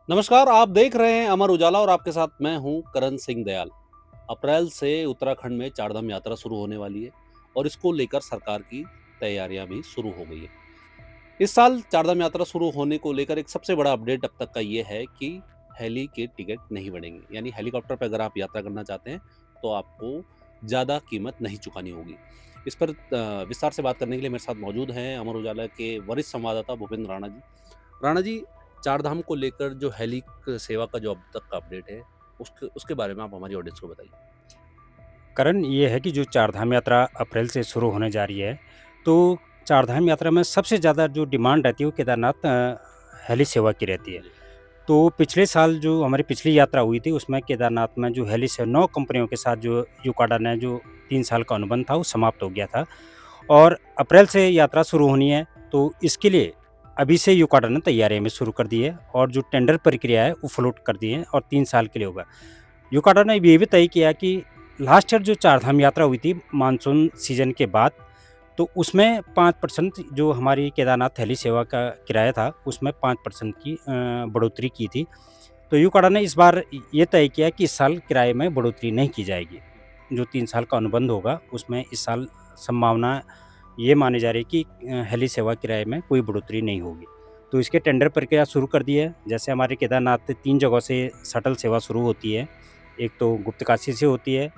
नमस्कार, आप देख रहे हैं अमर उजाला और आपके साथ मैं हूं करण सिंह दयाल। अप्रैल से उत्तराखंड में चारधाम यात्रा शुरू होने वाली है और इसको लेकर सरकार की तैयारियां भी शुरू हो गई है। इस साल चारधाम यात्रा शुरू होने को लेकर एक सबसे बड़ा अपडेट अब तक का ये है कि हेली के टिकट नहीं बढ़ेंगे, यानी हेलीकॉप्टर पर अगर आप यात्रा करना चाहते हैं तो आपको ज़्यादा कीमत नहीं चुकानी होगी। इस पर विस्तार से बात करने के लिए मेरे साथ मौजूद हैं अमर उजाला के वरिष्ठ संवाददाता भूपेंद्र राणा जी। राणा जी, चारधाम को लेकर जो हेली सेवा का जो अब तक का अपडेट है, उसके उसके बारे में आप हमारी ऑडियंस को बताइए। कारण ये है कि जो चारधाम यात्रा अप्रैल से शुरू होने जा रही है, तो चारधाम यात्रा में सबसे ज़्यादा जो डिमांड रहती है वो केदारनाथ हेली सेवा की रहती है। जी। तो पिछले साल जो हमारी पिछली यात्रा हुई थी उसमें केदारनाथ में जो हेली से 9 कंपनियों के साथ जो यूकाडा ने जो 3 साल का अनुबंध था वो समाप्त हो गया था और अप्रैल से यात्रा शुरू होनी है, तो इसके लिए अभी से यूकाडा ने तैयारियाँ भी शुरू कर दी है और जो टेंडर प्रक्रिया है वो फ्लोट कर दी है और 3 साल के लिए होगा। यूकाडा ने ये भी तय किया कि लास्ट ईयर जो चारधाम यात्रा हुई थी मानसून सीजन के बाद, तो उसमें 5% जो हमारी केदारनाथ हेली सेवा का किराया था, उसमें 5% की बढ़ोतरी की थी। तो यूकाडा ने इस बार ये तय किया कि इस साल किराए में बढ़ोतरी नहीं की जाएगी। जो 3 साल का अनुबंध होगा, उसमें इस साल संभावना ये मानी जा रही है कि हेली सेवा किराए में कोई बढ़ोतरी नहीं होगी। तो इसके टेंडर प्रक्रिया शुरू कर दी है। जैसे हमारे केदारनाथ 3 जगहों से शटल सेवा शुरू होती है। एक तो गुप्तकाशी से होती है,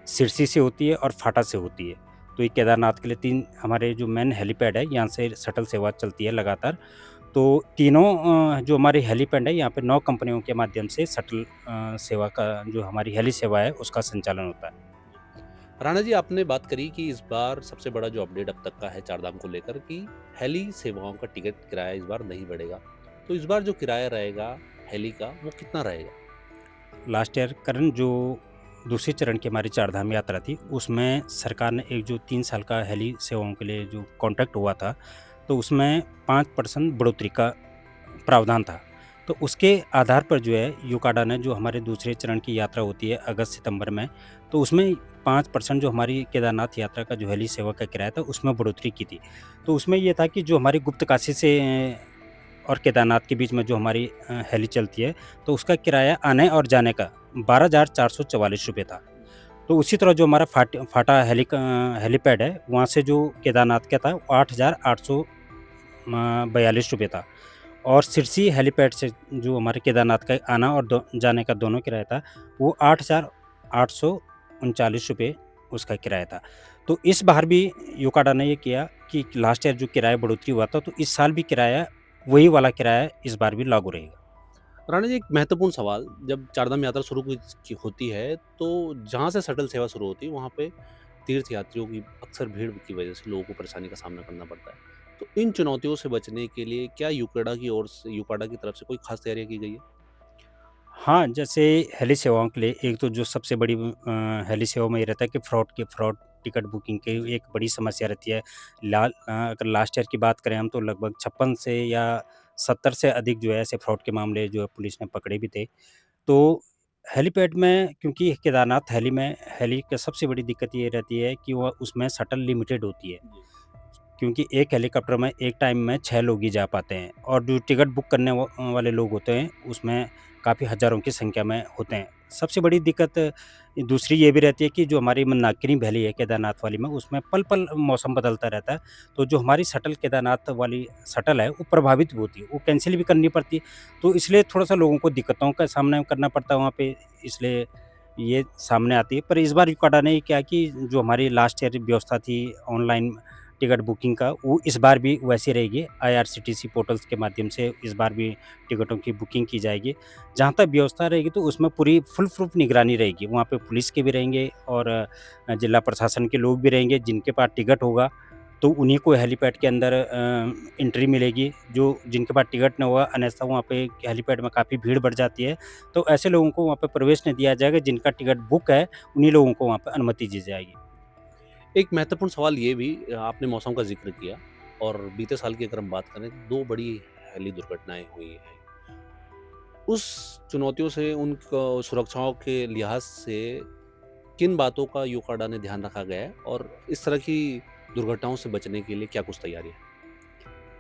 सिरसी से होती है और फाटा से होती है। तो ये केदारनाथ के लिए 3 हमारे जो मेन हेलीपैड है, यहाँ से शटल सेवा चलती है लगातार। तो तीनों जो हमारी हेलीपैड है, यहाँ पे 9 कंपनियों के माध्यम से शटल सेवा का जो हमारी हेली सेवा है, उसका संचालन होता है। राणा जी, आपने बात करी कि इस बार सबसे बड़ा जो अपडेट अब तक का है चारधाम को लेकर कि हेली सेवाओं का टिकट किराया इस बार नहीं बढ़ेगा। तो इस बार जो किराया रहेगा हेली का, वो कितना रहेगा? लास्ट ईयर करण जो दूसरे चरण की हमारी चारधाम यात्रा थी, उसमें सरकार ने एक जो 3 साल का हेली सेवाओं के लिए जो कॉन्ट्रैक्ट हुआ था, तो उसमें 5% बढ़ोतरी का प्रावधान था। तो उसके आधार पर जो है यूकाडा ने जो हमारे दूसरे चरण की यात्रा होती है अगस्त-सितंबर में, तो उसमें 5% जो हमारी केदारनाथ यात्रा का जो हेली सेवा का किराया था, उसमें बढ़ोतरी की थी। तो उसमें ये था कि जो हमारी गुप्तकाशी से और केदारनाथ के बीच में जो हमारी हेली चलती है, तो उसका किराया आने और जाने का ₹12,444 था। तो उसी तरह जो हमारा फाटा हेलीपैड है, वहाँ से जो केदारनाथ का था, वो 8,800 ₹42 था और सिरसी हेलीपैड से जो हमारे केदारनाथ का आना और जाने का दोनों किराया था, वो ₹8,839 उसका किराया था। तो इस बार भी यूकाडा ने ये किया कि लास्ट ईयर जो किराया बढ़ोतरी हुआ था, तो इस साल भी किराया वही वाला किराया इस बार भी लागू रहेगा। राणा जी, एक महत्वपूर्ण सवाल, जब चारधाम यात्रा शुरू होती है, तो जहाँ से शटल सेवा शुरू होती है, वहाँ पे तीर्थयात्रियों की अक्सर भीड़ की वजह से लोगों को परेशानी का सामना करना पड़ता है। तो इन चुनौतियों से बचने के लिए क्या यूकाडा की तरफ से कोई खास तैयारियाँ की गई है? हाँ, जैसे हेली सेवाओं के लिए एक तो जो सबसे बड़ी हेली सेवाओं में ये रहता है कि फ्रॉड टिकट बुकिंग की एक बड़ी समस्या रहती है। अगर लास्ट ईयर की बात करें हम तो लगभग 56 से या 70 से अधिक जो है ऐसे फ्रॉड के मामले जो है पुलिस ने पकड़े भी थे। तो हेलीपैड में क्योंकि केदारनाथ हेली का सबसे बड़ी दिक्कत ये रहती है कि वह उसमें शटल लिमिटेड होती है। जी। क्योंकि एक हेलीकॉप्टर में एक टाइम में 6 लोग ही जा पाते हैं और जो टिकट बुक करने वाले लोग होते हैं, उसमें काफ़ी हज़ारों की संख्या में होते हैं। सबसे बड़ी दिक्कत दूसरी ये भी रहती है कि जो हमारी मंदाकिनी वैली है केदारनाथ वाली में, उसमें पल-पल मौसम बदलता रहता है। तो जो हमारी शटल केदारनाथ वाली शटल है, वो प्रभावित भी होती है, वो कैंसल भी करनी पड़ती है। तो इसलिए थोड़ा-सा लोगों को दिक्कतों का सामना करना पड़ता है वहाँ पे, इसलिए ये सामने आती है। पर इस बार यूकाडा ने क्या कि जो हमारी लास्ट ईयर व्यवस्था थी ऑनलाइन टिकट बुकिंग का, वो इस बार भी वैसी रहेगी। आईआरसीटीसी पोर्टल्स के माध्यम से इस बार भी टिकटों की बुकिंग की जाएगी। जहाँ तक व्यवस्था रहेगी तो उसमें पूरी फुल प्रूफ निगरानी रहेगी। वहाँ पे पुलिस के भी रहेंगे और जिला प्रशासन के लोग भी रहेंगे। जिनके पास टिकट होगा तो उन्हीं को हेलीपैड के अंदर एंट्री मिलेगी। जो जिनके पास टिकट ना हुआ अन्यथा वहाँ पे हेलीपैड में काफ़ी भीड़ बढ़ जाती है। तो ऐसे लोगों को वहाँ पे प्रवेश नहीं दिया जाएगा। जिनका टिकट बुक है, उन्हीं लोगों को वहाँ पे अनुमति दी जाएगी। एक महत्वपूर्ण सवाल ये भी, आपने मौसम का ज़िक्र किया और बीते साल की अगर हम बात करें, 2 बड़ी हेली दुर्घटनाएँ हुई हैं। उस चुनौतियों से सुरक्षाओं के लिहाज से किन बातों का यूकाडा ने ध्यान रखा गया है और इस तरह की दुर्घटनाओं से बचने के लिए क्या कुछ तैयारी है?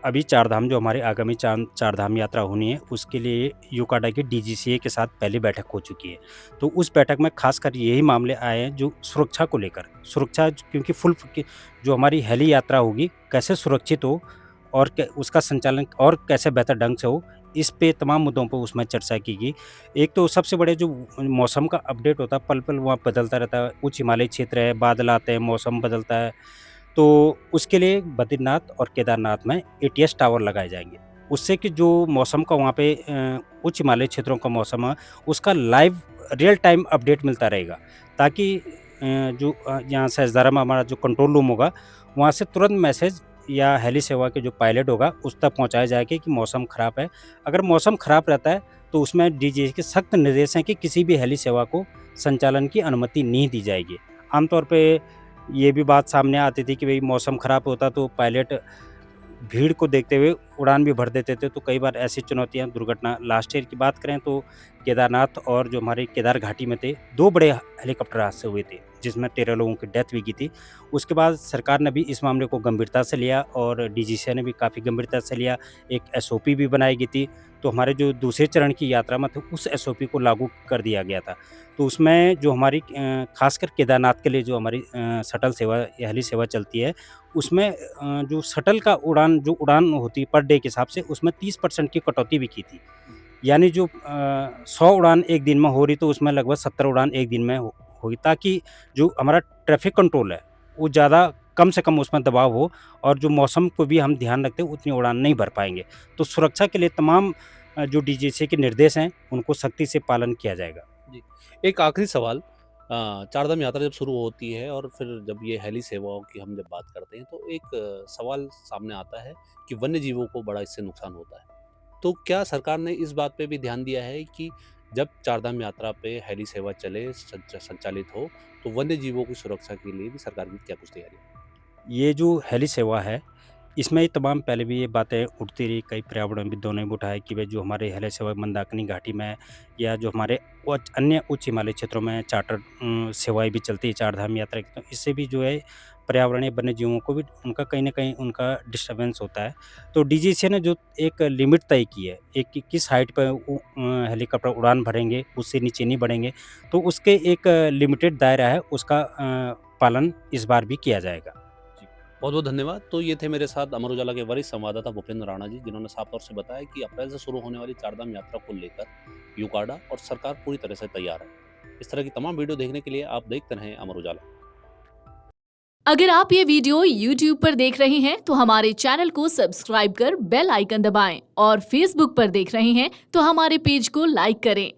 अभी चारधाम जो हमारे आगामी चारधाम यात्रा होनी है, उसके लिए यूकाडा की डीजीसीए के साथ पहली बैठक हो चुकी है। तो उस बैठक में खासकर यही मामले आए हैं जो सुरक्षा को लेकर। सुरक्षा क्योंकि जो हमारी हेली यात्रा होगी कैसे सुरक्षित हो और उसका संचालन और कैसे बेहतर ढंग से हो, इस पे तमाम मुद्दों पर उसमें चर्चा की गई। एक तो सबसे बड़े जो मौसम का अपडेट होता है, पल-पल वहाँ बदलता रहता है। उच्च हिमालयी क्षेत्र है, बादल आते हैं, मौसम बदलता है। तो उसके लिए बद्रीनाथ और केदारनाथ में एटीएस टावर लगाए जाएँगे। उससे कि जो मौसम का वहाँ पे उच्च हिमालयी क्षेत्रों का मौसम है, उसका लाइव रियल टाइम अपडेट मिलता रहेगा, ताकि यहाँ सहस्त्रधारा में हमारा जो कंट्रोल रूम होगा, वहाँ से तुरंत मैसेज या हेली सेवा के जो पायलट होगा, उस तक पहुँचाया जाएगा कि मौसम खराब है। अगर मौसम खराब रहता है, तो उसमें डीजीसीए के सख्त निर्देश हैं कि किसी भी हेली सेवा को संचालन की अनुमति नहीं दी जाएगी। आमतौर पे ये भी बात सामने आती थी कि भई मौसम खराब होता तो पायलट भीड़ को देखते हुए उड़ान भी भर देते थे, तो कई बार ऐसी चुनौतियाँ, दुर्घटना लास्ट ईयर की बात करें तो केदारनाथ और जो हमारे केदार घाटी में थे, 2 बड़े हेलीकॉप्टर हादसे हुए थे, जिसमें 13 लोगों की डेथ भी की थी। उसके बाद सरकार ने भी इस मामले को गंभीरता से लिया और डीजीसीए ने भी काफ़ी गंभीरता से लिया। एक एसओपी भी बनाई गई थी, तो हमारे जो दूसरे चरण की यात्रा में थे, उस एसओपी को लागू कर दिया गया था। तो उसमें जो हमारी खासकर केदारनाथ के लिए जो हमारी शटल सेवा या हेली सेवा चलती है, उसमें जो शटल का जो उड़ान होती है पर डे के हिसाब से, उसमें 30% की कटौती भी की थी। यानी जो 100 उड़ान एक दिन में हो रही, तो उसमें लगभग 70 उड़ान एक दिन में होगी, ताकि जो हमारा ट्रैफ़िक कंट्रोल है, वो ज़्यादा कम से कम उसमें दबाव हो और जो मौसम को भी हम ध्यान रखते हैं, उतनी उड़ान नहीं भर पाएँगे। तो सुरक्षा के लिए तमाम जो डीजीसीए के निर्देश हैं, उनको सख्ती से पालन किया जाएगा। जी। एक आखिरी सवाल, चारधाम यात्रा जब शुरू होती है और फिर जब ये हेली सेवाओं की हम जब बात करते हैं, तो एक सवाल सामने आता है कि वन्य जीवों को बड़ा इससे नुकसान होता है। तो क्या सरकार ने इस बात पे भी ध्यान दिया है कि जब चारधाम यात्रा पे हेली सेवा चले, संचालित हो, तो वन्य जीवों की सुरक्षा के लिए भी सरकार की क्या कुछ तैयारी है? ये जो हेली सेवा है, इसमें ये तमाम पहले भी ये बातें उठती रही, कई पर्यावरणविदों ने भी उठाया कि भई जो हमारे हेली सेवा मंदाकिनी घाटी में है या जो हमारे अन्य उच्च हिमालयी क्षेत्रों में चार्टर सेवाएँ भी चलती है चारधाम यात्रा की, तो इससे भी जो है पर्यावरणीय वन्य जीवों को भी उनका कहीं न कहीं उनका डिस्टर्बेंस होता है। तो डीजीसीए ने जो एक लिमिट तय की है, एक कि किस हाइट पे हेलीकॉप्टर उड़ान भरेंगे, उससे नीचे नहीं बढ़ेंगे, तो उसके एक लिमिटेड दायरा है, उसका पालन इस बार भी किया जाएगा। जी, बहुत-बहुत धन्यवाद। तो ये थे मेरे साथ अमर उजाला के वरिष्ठ संवाददाता भूपेंद्र राणा जी, जिन्होंने साफ तौर से बताया कि अप्रैल से शुरू होने वाली चारधाम यात्रा को लेकर यूकाडा और सरकार पूरी तरह से तैयार है। इस तरह की तमाम वीडियो देखने के लिए आप देखते रहें अमर उजाला। अगर आप ये वीडियो YouTube पर देख रहे हैं तो हमारे चैनल को सब्सक्राइब कर बेल आइकन दबाएं और Facebook पर देख रहे हैं तो हमारे पेज को लाइक करें।